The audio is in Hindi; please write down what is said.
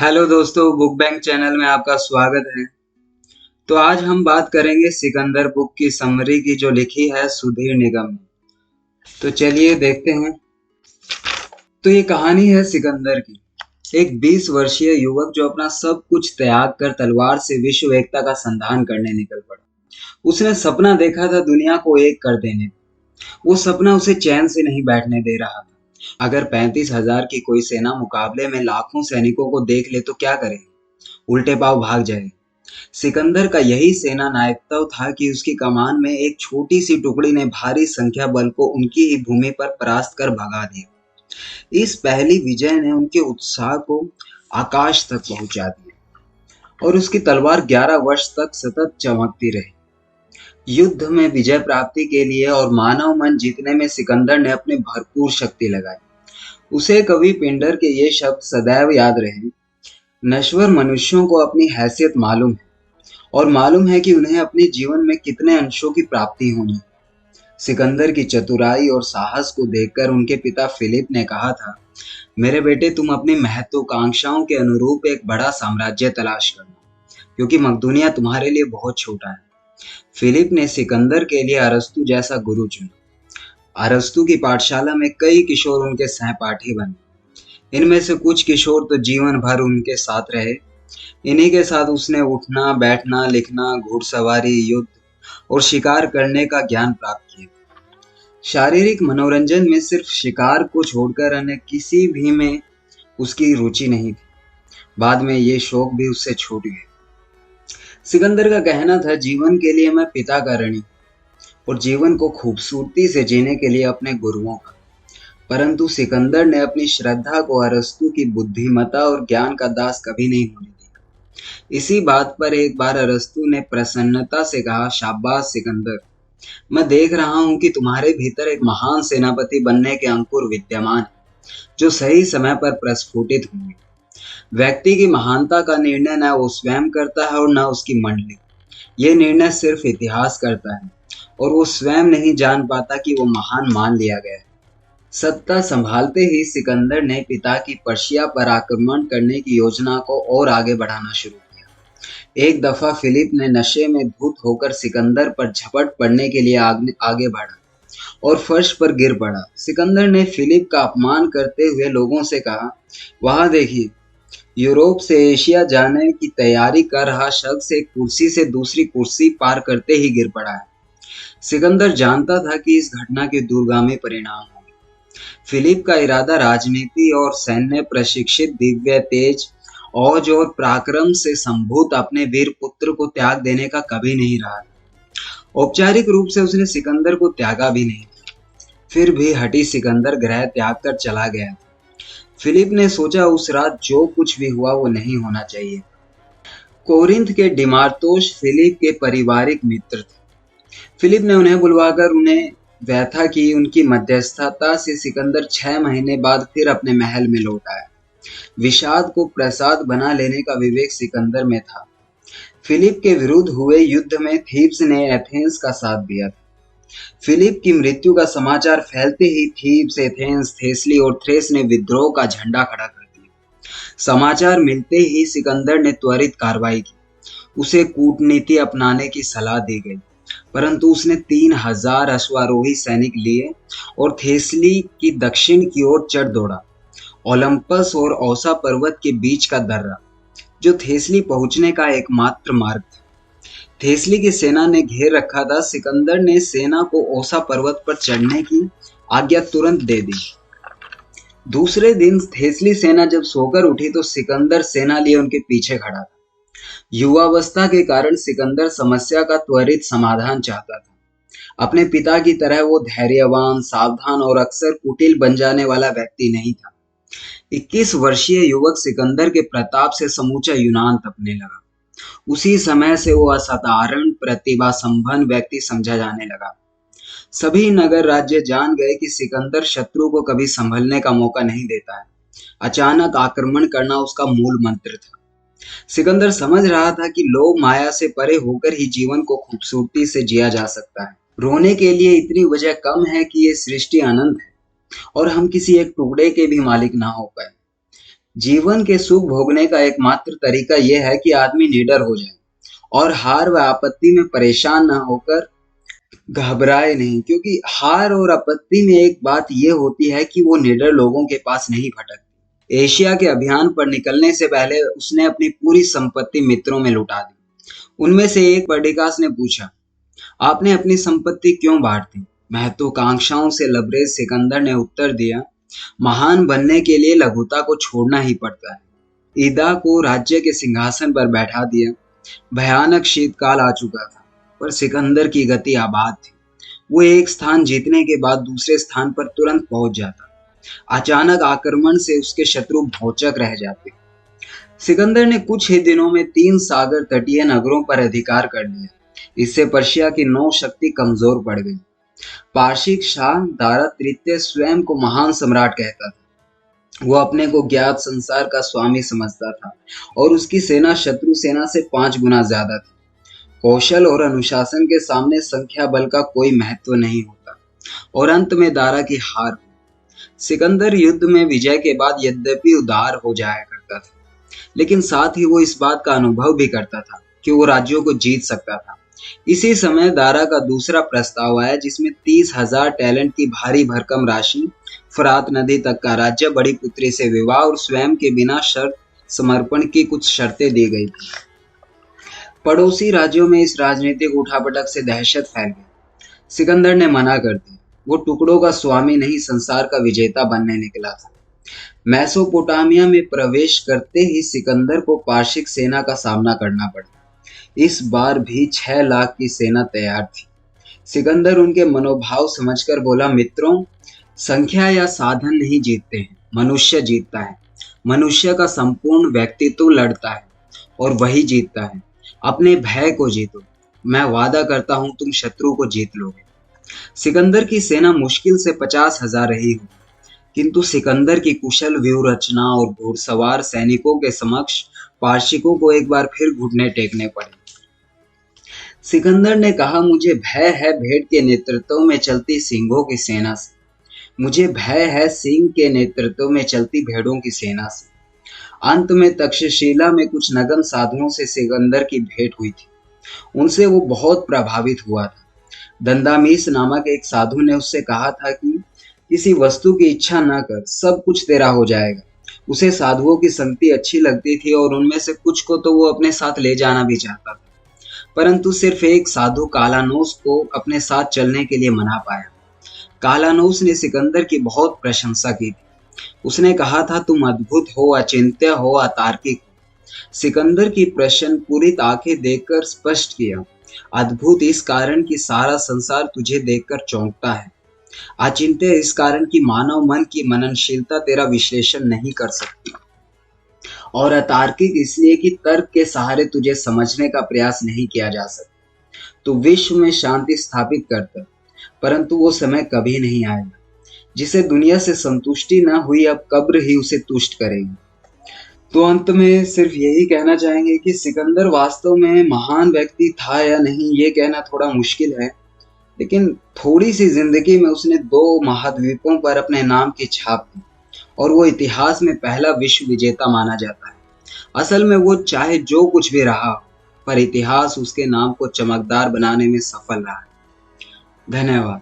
हेलो दोस्तों, बुक बैंक चैनल में आपका स्वागत है। तो आज हम बात करेंगे सिकंदर बुक की समरी की, जो लिखी है सुधीर निगम ने। तो चलिए देखते हैं। तो ये कहानी है सिकंदर की, एक 20 वर्षीय युवक जो अपना सब कुछ त्याग कर तलवार से विश्व एकता का संधान करने निकल पड़ा। उसने सपना देखा था दुनिया को एक कर देने का। वो सपना उसे चैन से नहीं बैठने दे रहा था। अगर 35,000 की कोई सेना मुकाबले में लाखों सैनिकों को देख ले तो क्या करे? उल्टे पांव भाग जाए। सिकंदर का यही सेना नायकत्व था कि उसकी कमान में एक छोटी सी टुकड़ी ने भारी संख्या बल को उनकी ही भूमि पर परास्त कर भगा दिया। इस पहली विजय ने उनके उत्साह को आकाश तक पहुंचा दिया और उसकी तलवार 11 वर्ष तक सतत चमकती रही। युद्ध में विजय प्राप्ति के लिए और मानव मन जीतने में सिकंदर ने अपनी भरपूर शक्ति लगाई। उसे कवि पिंडर के ये शब्द सदैव याद रहे। नश्वर मनुष्यों को अपनी हैसियत मालूम है और मालूम है कि उन्हें अपने जीवन में कितने अंशों की प्राप्ति होनी। सिकंदर की चतुराई और साहस को देखकर उनके पिता फिलिप ने कहा था, मेरे बेटे, तुम अपनी महत्वाकांक्षाओं के अनुरूप एक बड़ा साम्राज्य तलाश करना, क्योंकि मकदूनिया तुम्हारे लिए बहुत छोटा है। फिलिप ने सिकंदर के लिए अरस्तु जैसा गुरु चुना। अरस्तु की पाठशाला में कई किशोर उनके सहपाठी बने। इनमें से कुछ किशोर तो जीवन भर उनके साथ रहे। इन्हीं के साथ उसने उठना, बैठना, लिखना, घुड़सवारी, युद्ध और शिकार करने का ज्ञान प्राप्त किया। शारीरिक मनोरंजन में सिर्फ शिकार को छोड़कर अन्य किसी भी में उसकी रुचि नहीं थी। बाद में ये शौक भी उससे छूट गए। सिकंदर का कहना था, जीवन के लिए मैं पिता का ऋणी और जीवन को खूबसूरती से जीने के लिए अपने गुरुओं का। परंतु सिकंदर ने अपनी श्रद्धा को अरस्तु की बुद्धिमत्ता और ज्ञान का दास कभी नहीं होने दिया। इसी बात पर एक बार अरस्तु ने प्रसन्नता से कहा, शाबाश सिकंदर, मैं देख रहा हूं कि तुम्हारे भीतर एक महान सेनापति बनने के अंकुर विद्यमान है, जो सही समय पर प्रस्फुटित होंगे। व्यक्ति की महानता का निर्णय न वो स्वयं करता है और न उसकी मंडली। ये निर्णय सिर्फ इतिहास करता है और वो स्वयं नहीं जान पाता कि वो महान मान लिया गया है। सत्ता संभालते ही सिकंदर ने पिता की पर्शिया पर आक्रमण करने की योजना को और आगे बढ़ाना शुरू किया। एक दफा फिलिप ने नशे में धुत होकर सिकंदर पर झपट पड़ने के लिए आगे बढ़ा और फर्श पर गिर पड़ा। सिकंदर ने फिलिप का अपमान करते हुए लोगों से कहा, वहां देखिए, यूरोप से एशिया जाने की तैयारी कर रहा शख्स एक कुर्सी से दूसरी कुर्सी पार करते ही गिर पड़ा है। सिकंदर जानता था कि इस घटना के दूरगामी परिणाम होंगे। फिलिप का इरादा राजनीति और सैन्य प्रशिक्षित दिव्य तेज, औज और पराक्रम से संभूत अपने वीर पुत्र को त्याग देने का कभी नहीं रहा। औपचारिक रूप से उसने सिकंदर को त्यागा भी नहीं, फिर भी हठी सिकंदर ग्रह त्याग कर चला गया। फिलिप ने सोचा, उस रात जो कुछ भी हुआ वो नहीं होना चाहिए। कोरिंथ के डिमार्तोस फिलिप के पारिवारिक मित्र थे। फिलिप ने उन्हें बुलवाकर उन्हें व्यथा की। उनकी मध्यस्थता से सिकंदर 6 महीने बाद फिर अपने महल में लौट आया। विषाद को प्रसाद बना लेने का विवेक सिकंदर में था। फिलिप के विरुद्ध हुए युद्ध में थीब्स ने एथेंस का साथ दिया था। फिलिप की मृत्यु का समाचार फैलते ही थीब्स, एथेंस, थेस्ली और थ्रेस ने विद्रोह का झंडा खड़ा कर दिया। समाचार मिलते ही सिकंदर ने त्वरित कार्रवाई की। उसे कूटनीति अपनाने की सलाह दी गई, परंतु उसने 3,000 अश्वारोही सैनिक लिए और थेस्ली की दक्षिण की ओर चढ़ दौड़ा। ओलंपस और औसा पर्वत के बीच का दर्रा, जो थेस्ली पहुंचने का एकमात्र मार्ग था, थेस्ली की सेना ने घेर रखा था। सिकंदर ने सेना को औसा पर्वत पर चढ़ने की आज्ञा तुरंत दे दी। दूसरे दिन थेस्ली सेना जब सोकर उठी तो सिकंदर सेना लिए उनके पीछे खड़ा था। युवावस्था के कारण सिकंदर समस्या का त्वरित समाधान चाहता था। अपने पिता की तरह वो धैर्यवान, सावधान और अक्सर कुटिल बन जाने वाला व्यक्ति नहीं था। 21 वर्षीय युवक सिकंदर के प्रताप से समूचा यूनान तपने लगा। उसी समय से वो असाधारण प्रतिभा संपन्न व्यक्ति समझा जाने लगा। सभी नगर राज्य जान गए कि सिकंदर शत्रु को कभी संभलने का मौका नहीं देता है। अचानक आक्रमण करना उसका मूल मंत्र था। सिकंदर समझ रहा था कि लोभ माया से परे होकर ही जीवन को खूबसूरती से जिया जा सकता है। रोने के लिए इतनी वजह कम है कि ये सृष्टि अनंत है और हम किसी एक टुकड़े के भी मालिक ना हो पाए। जीवन के सुख भोगने का एकमात्र तरीका यह है कि आदमी निडर हो जाए और हार व आपत्ति में परेशान न होकर घबराए नहीं, क्योंकि हार और आपत्ति में एक बात यह होती है कि वो निडर लोगों के पास नहीं भटकती। एशिया के अभियान पर निकलने से पहले उसने अपनी पूरी संपत्ति मित्रों में लुटा दी। उनमें से एक पर्डिकास ने पूछा, आपने अपनी संपत्ति क्यों बांट दी? महत्वाकांक्षाओं से लबरेज सिकंदर ने उत्तर दिया, महान बनने के लिए लघुता को छोड़ना ही पड़ता है। ईदा को राज्य के सिंहासन पर बैठा दिया। भयानक शीतकाल आ चुका था, पर सिकंदर की गति आबाद थी। वो एक स्थान जीतने के बाद दूसरे स्थान पर तुरंत पहुंच जाता। अचानक आक्रमण से उसके शत्रु भौचक रह जाते। सिकंदर ने कुछ ही दिनों में 3 सागर तटीय नगरों पर अधिकार कर लिया। इससे पर्शिया की नौ शक्ति कमजोर पड़ गई। पारसिक शाह दारा तृतीय स्वयं को महान सम्राट कहता था। वो अपने को ज्ञात संसार का स्वामी समझता था और उसकी सेना शत्रु सेना से 5 गुना ज्यादा थी। कौशल और अनुशासन के सामने संख्या बल का कोई महत्व नहीं होता और अंत में दारा की हार हुई। सिकंदर युद्ध में विजय के बाद यद्यपि उदार हो जाया करता था, लेकिन साथ ही वो इस बात का अनुभव भी करता था कि वो राज्यों को जीत सकता था। इसी समय दारा का दूसरा प्रस्ताव आया, जिसमें 30,000 टैलेंट की भारी भरकम राशि, फरात नदी तक का राज्य, बड़ी पुत्री से विवाह और स्वयं के बिना शर्त समर्पण की कुछ शर्तें दी गई थी। पड़ोसी राज्यों में इस राजनीतिक उठापटक से दहशत फैल गई। सिकंदर ने मना कर दी। वो टुकड़ों का स्वामी नहीं, संसार का विजेता बनने निकला था। मेसोपोटामिया में प्रवेश करते ही सिकंदर को पारसिक सेना का सामना करना पड़ा। इस बार भी 6 लाख की सेना तैयार थी। सिकंदर उनके मनोभाव समझकर बोला, मित्रों, संख्या या साधन नहीं जीतते हैं, मनुष्य जीतता है। मनुष्य का संपूर्ण व्यक्तित्व लड़ता है और वही जीतता है। अपने भय को जीतो। मैं वादा करता हूं तुम शत्रु को जीत लोगे। सिकंदर की सेना मुश्किल से 50,000 रही हो, किंतु सिकंदर की कुशल व्यूह रचना और घुड़सवार सैनिकों के समक्ष पारसिकों को एक बार फिर घुटने टेकने पड़े। सिकंदर ने कहा, मुझे भय है भेड़ के नेतृत्व में चलती सिंहों की सेना से। मुझे भय है सिंह के नेतृत्व में चलती भेड़ों की सेना से। अंत में तक्षशिला में कुछ नगन साधुओं से सिकंदर की भेंट हुई थी। उनसे वो बहुत प्रभावित हुआ था। दंदामीस नामक एक साधु ने उससे कहा था कि किसी वस्तु की इच्छा न कर, सब कुछ तेरा हो जाएगा। उसे साधुओं की संगति अच्छी लगती थी और उनमें से कुछ को तो वो अपने साथ ले जाना भी चाहता था, परंतु सिर्फ एक साधु कालानोस को अपने साथ चलने के लिए मना पाया। कालानोस ने सिकंदर की बहुत प्रशंसा की थी। उसने कहा था, तुम अद्भुत हो, अचिंत्य हो, अतार्किक हो। सिकंदर की प्रश्न पूरी आंखें देखकर स्पष्ट किया, अद्भुत इस कारण कि सारा संसार तुझे देखकर चौंकता है। अचिंत्य इस कारण कि मानव मन की मननशीलता तेरा विश्लेषण नहीं कर सकती, और अतार्किक इसलिए कि तर्क के सहारे तुझे समझने का प्रयास नहीं किया जा सकता। तो विश्व में शांति स्थापित करता, परंतु वो समय कभी नहीं आएगा। जिसे दुनिया से संतुष्टि न हुई, अब कब्र ही उसे तुष्ट करेगी। तो अंत में सिर्फ यही कहना चाहेंगे कि सिकंदर वास्तव में महान व्यक्ति था या नहीं, ये कहना थोड़ा मुश्किल है, लेकिन थोड़ी सी जिंदगी में उसने 2 महाद्वीपों पर अपने नाम की छाप दी और वो इतिहास में पहला विश्व विजेता माना जाता है। असल में वो चाहे जो कुछ भी रहा हो, पर इतिहास उसके नाम को चमकदार बनाने में सफल रहा है। धन्यवाद।